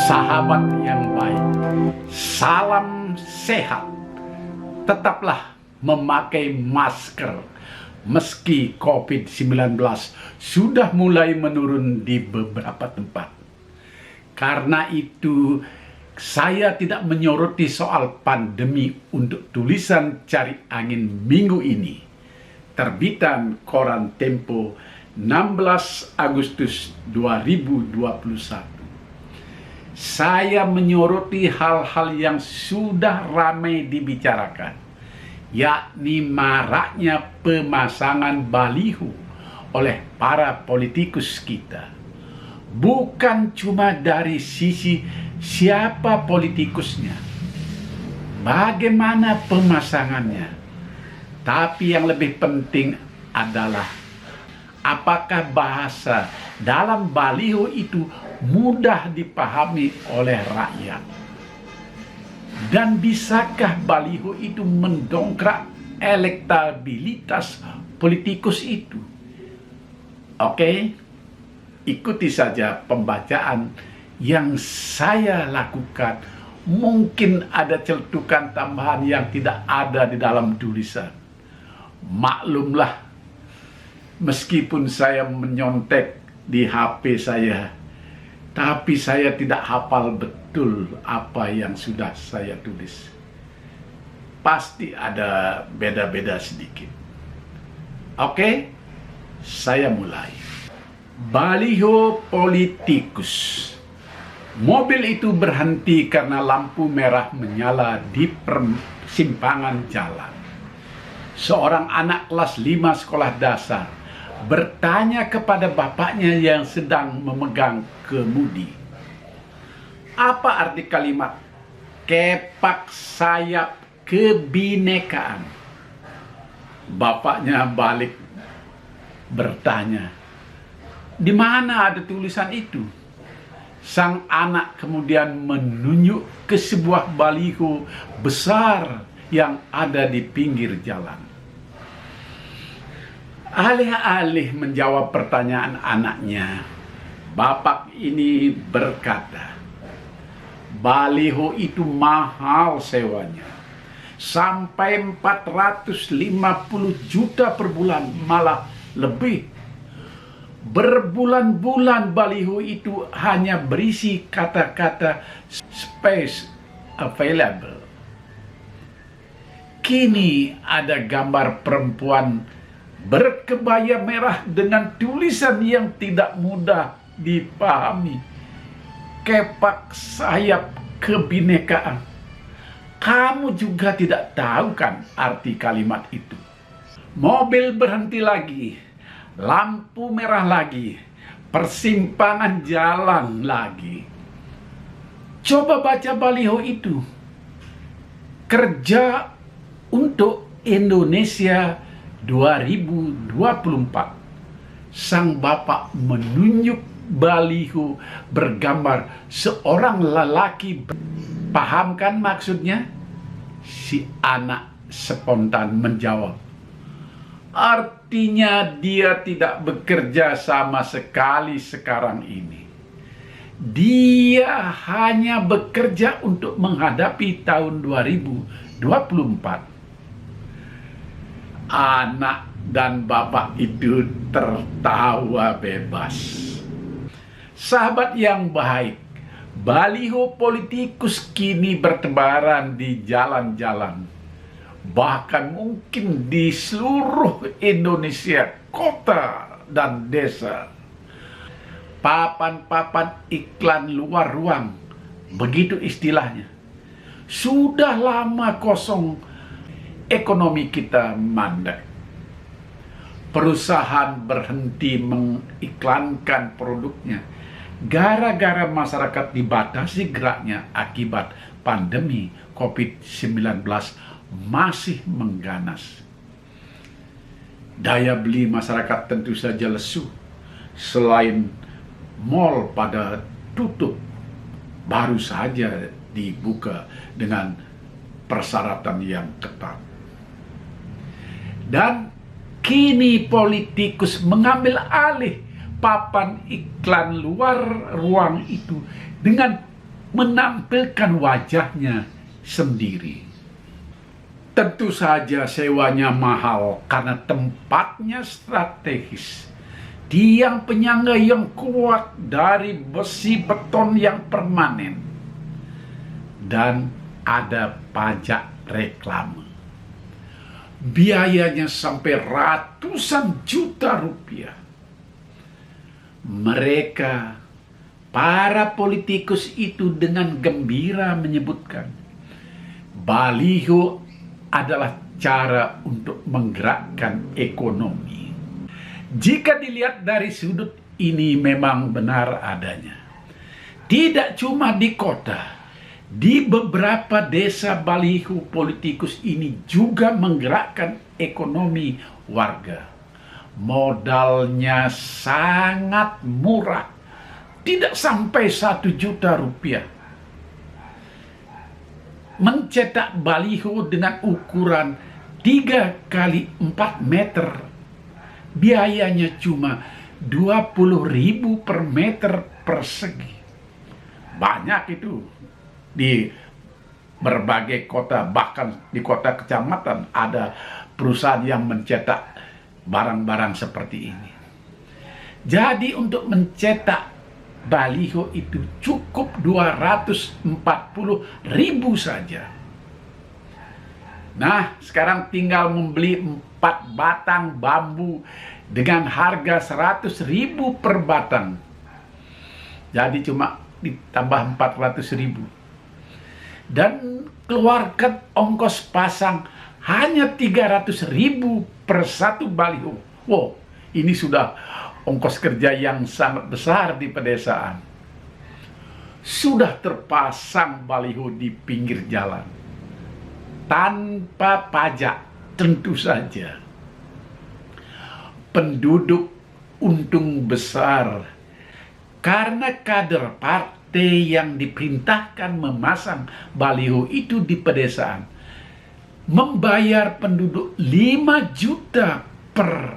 Sahabat yang baik, salam sehat. Tetaplah memakai masker meski COVID-19 sudah mulai menurun di beberapa tempat. Karena itu, saya tidak menyoroti soal pandemi untuk tulisan Cari Angin minggu ini. Terbitan Koran Tempo 16 Agustus 2021. Saya menyoroti hal-hal yang sudah ramai dibicarakan, yakni maraknya pemasangan baliho oleh para politikus kita. Bukan cuma dari sisi siapa politikusnya, bagaimana pemasangannya, tapi yang lebih penting adalah apakah bahasa dalam baliho itu mudah dipahami oleh rakyat? Dan bisakah baliho itu mendongkrak elektabilitas politikus itu? Oke, ikuti saja pembacaan yang saya lakukan. Mungkin ada celetukan tambahan yang tidak ada di dalam tulisan. Maklumlah, meskipun saya menyontek di HP saya, tapi saya tidak hafal betul apa yang sudah saya tulis. Pasti ada beda-beda sedikit. Oke, saya mulai. Baliho politikus. Mobil itu berhenti karena lampu merah menyala di persimpangan jalan. Seorang anak kelas 5 sekolah dasar bertanya kepada bapaknya yang sedang memegang kemudi. Apa arti kalimat kepak sayap kebinekaan? Bapaknya balik bertanya, di mana ada tulisan itu? Sang anak kemudian menunjuk ke sebuah baliho besar yang ada di pinggir jalan. Alih-alih menjawab pertanyaan anaknya, bapak ini berkata, baliho itu mahal sewanya, sampai 450 juta per bulan, malah lebih. Berbulan-bulan baliho itu hanya berisi kata-kata space available. Kini ada gambar perempuan berkebaya merah dengan tulisan yang tidak mudah dipahami. Kepak sayap kebinekaan. Kamu juga tidak tahu kan arti kalimat itu? Mobil berhenti lagi, lampu merah lagi, persimpangan jalan lagi. Coba baca baliho itu. Kerja untuk Indonesia 2024. Sang bapak menunjuk baliho bergambar seorang lelaki. Paham kan maksudnya? Si anak spontan menjawab, artinya dia tidak bekerja sama sekali sekarang ini. Dia hanya bekerja untuk menghadapi tahun 2024. Anak dan bapak itu tertawa bebas. Sahabat yang baik, baliho politikus kini bertebaran di jalan-jalan, bahkan mungkin di seluruh Indonesia, kota dan desa. Papan-papan iklan luar ruang, begitu istilahnya. Sudah lama kosong, ekonomi kita mandek. Perusahaan berhenti mengiklankan produknya gara-gara masyarakat dibatasi geraknya akibat pandemi COVID-19 masih mengganas. Daya beli masyarakat tentu saja lesu. Selain mal pada tutup, baru saja dibuka dengan persyaratan yang ketat. Dan kini politikus mengambil alih papan iklan luar ruang itu dengan menampilkan wajahnya sendiri. Tentu saja sewanya mahal karena tempatnya strategis. Tiang penyangga yang kuat dari besi beton yang permanen. Dan ada pajak reklame. Biayanya sampai ratusan juta rupiah. Mereka, para politikus itu dengan gembira menyebutkan, baliho adalah cara untuk menggerakkan ekonomi. Jika dilihat dari sudut ini memang benar adanya. Tidak cuma di kota, di beberapa desa baliho politikus ini juga menggerakkan ekonomi warga. Modalnya sangat murah, tidak sampai 1 juta rupiah. Mencetak baliho dengan ukuran 3 kali 4 meter, biayanya cuma 20.000 per meter persegi. Banyak itu di berbagai kota, bahkan di kota kecamatan ada perusahaan yang mencetak barang-barang seperti ini. Jadi untuk mencetak baliho itu cukup 240.000 saja. Nah, sekarang tinggal membeli 4 batang bambu dengan harga 100.000 per batang. Jadi cuma ditambah 400.000. Dan keluarkan ongkos pasang hanya 300.000 per satu baliho. Wow, ini sudah ongkos kerja yang sangat besar di pedesaan. Sudah terpasang baliho di pinggir jalan. Tanpa pajak, tentu saja. Penduduk untung besar. Karena kader partai yang diperintahkan memasang baliho itu di pedesaan membayar penduduk 5 juta per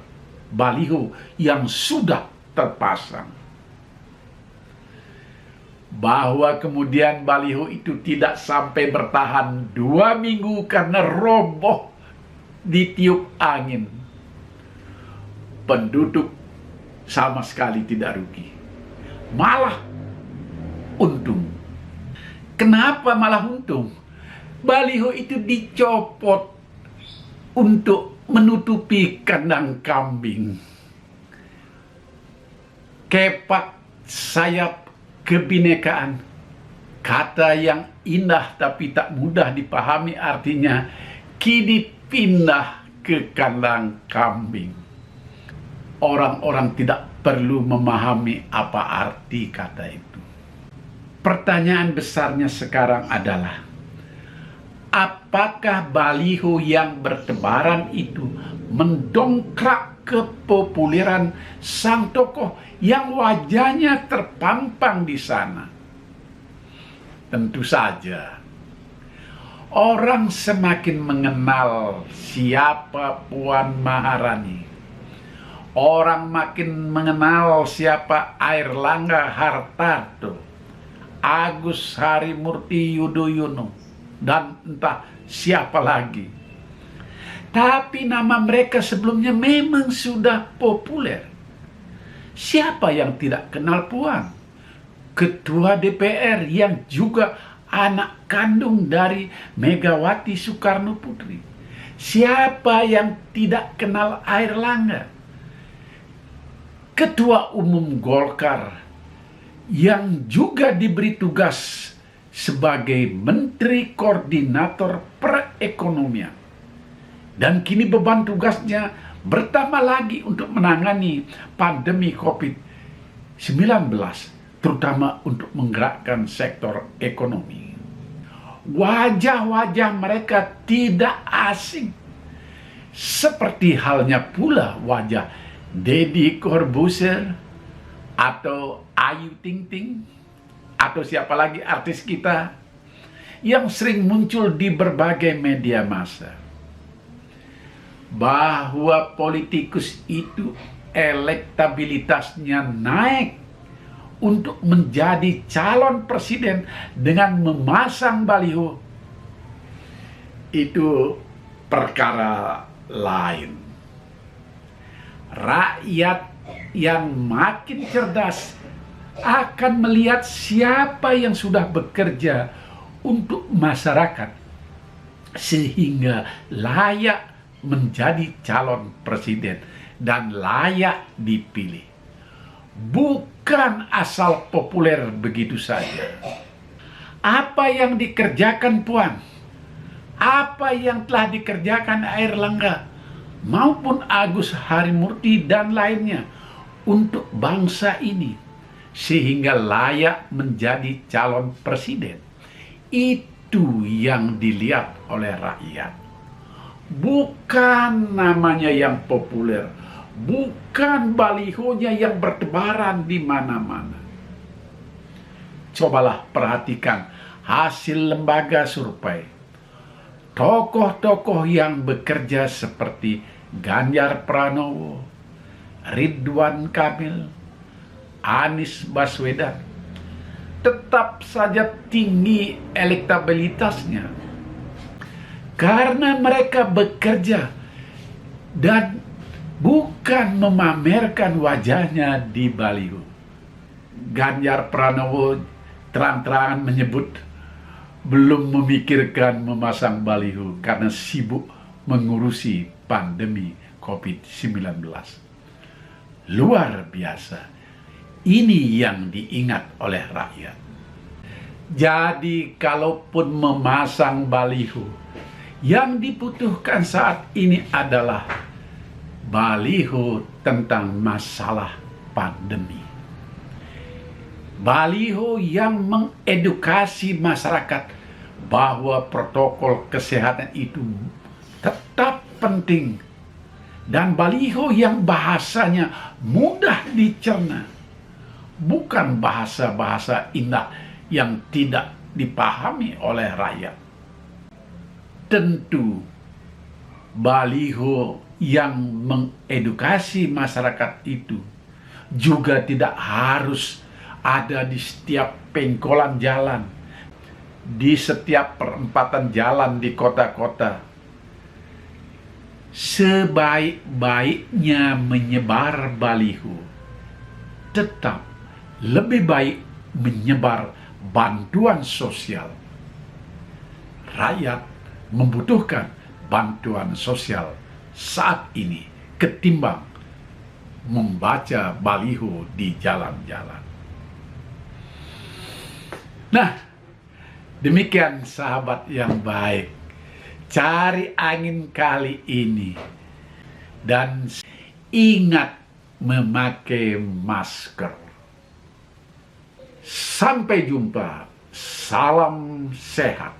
baliho yang sudah terpasang. Bahwa kemudian baliho itu tidak sampai bertahan 2 minggu karena roboh ditiup angin. Penduduk sama sekali tidak rugi, malah untung. Kenapa malah untung? Baliho itu dicopot untuk menutupi kandang kambing. Kepak sayap kebinekaan, kata yang indah tapi tak mudah dipahami artinya, kini pindah ke kandang kambing. Orang-orang tidak perlu memahami apa arti kata itu. Pertanyaan besarnya sekarang adalah, apakah baliho yang bertebaran itu mendongkrak kepopuleran sang tokoh yang wajahnya terpampang di sana? Tentu saja. Orang semakin mengenal siapa Puan Maharani. Orang makin mengenal siapa Airlangga Hartarto, Agus Harimurti Yudhoyono, dan entah siapa lagi. Tapi nama mereka sebelumnya memang sudah populer. Siapa yang tidak kenal Puan? Ketua DPR yang juga anak kandung dari Megawati Soekarno Putri. Siapa yang tidak kenal Airlangga? Ketua Umum Golkar yang juga diberi tugas sebagai Menteri Koordinator Perekonomian. Dan kini beban tugasnya bertambah lagi untuk menangani pandemi COVID-19, terutama untuk menggerakkan sektor ekonomi. Wajah-wajah mereka tidak asing. Seperti halnya pula wajah Deddy Corbuzier atau Ayu Ting Ting, atau siapa lagi artis kita yang sering muncul di berbagai media massa. Bahwa politikus itu elektabilitasnya naik untuk menjadi calon presiden dengan memasang baliho, itu perkara lain. Rakyat yang makin cerdas akan melihat siapa yang sudah bekerja untuk masyarakat sehingga layak menjadi calon presiden dan layak dipilih. Bukan asal populer begitu saja. Apa yang dikerjakan Puan, apa yang telah dikerjakan Airlangga maupun Agus Harimurti dan lainnya untuk bangsa ini sehingga layak menjadi calon presiden, itu yang dilihat oleh rakyat. Bukan namanya yang populer, bukan balihonya yang bertebaran di mana-mana. Cobalah perhatikan hasil lembaga survei. Tokoh-tokoh yang bekerja seperti Ganjar Pranowo, Ridwan Kamil, Anies Baswedan tetap saja tinggi elektabilitasnya karena mereka bekerja dan bukan memamerkan wajahnya di baliho. Ganjar Pranowo terang-terangan menyebut belum memikirkan memasang baliho karena sibuk mengurusi pandemi COVID-19. Luar biasa. Ini yang diingat oleh rakyat. Jadi kalaupun memasang baliho, yang dibutuhkan saat ini adalah baliho tentang masalah pandemi. Baliho yang mengedukasi masyarakat bahwa protokol kesehatan itu tetap penting. Dan baliho yang bahasanya mudah dicerna. Bukan bahasa-bahasa indah yang tidak dipahami oleh rakyat. Tentu baliho yang mengedukasi masyarakat itu juga tidak harus ada di setiap pengkolan jalan, di setiap perempatan jalan di kota-kota. Sebaik-baiknya menyebar baliho, tetap lebih baik menyebar bantuan sosial. Rakyat membutuhkan bantuan sosial saat ini ketimbang membaca baliho di jalan-jalan. Nah, demikian sahabat yang baik. Cari angin kali ini dan ingat memakai masker. Sampai jumpa. Salam sehat.